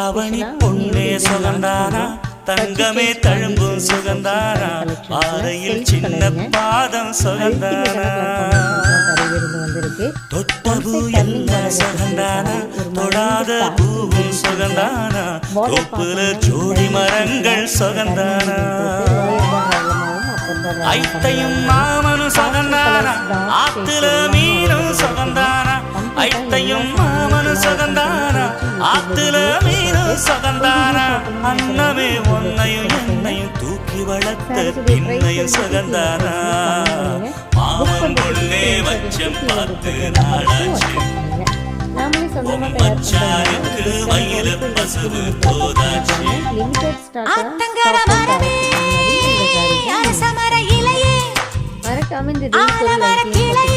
தாவணி பொண்ணே சுகந்தானா தங்கமே தழும்பும் சுகந்தானா ஆரையில் சின்ன பாதம் சுகந்தானா தொட்டபூ எல்லாம் சுகந்தானா தொடாத பூவும் சுகந்தானா தொப்புல ஜோடி மரங்கள் சுகந்தானா ஐத்தையும் மாமனும் சுகந்தானா ஆத்துல மீனும் சுகந்தானா ஐத்தையும் மாமனும் சுகந்தானா ஆத்துல மீனும் சுகந்தானா அன்னமே ஒன்னையும் என்னையும் தூக்கி வளர்த்த பின்னையும் சுகந்தானா மாமன் முன்னே வச்சம் பார்த்து நாளாச்சு மச்சாருக்கு வயிறு பசுவு போதாச்சு ஆத்தங்கர மரமே அரசமர இலையே ஆலமர கிளையே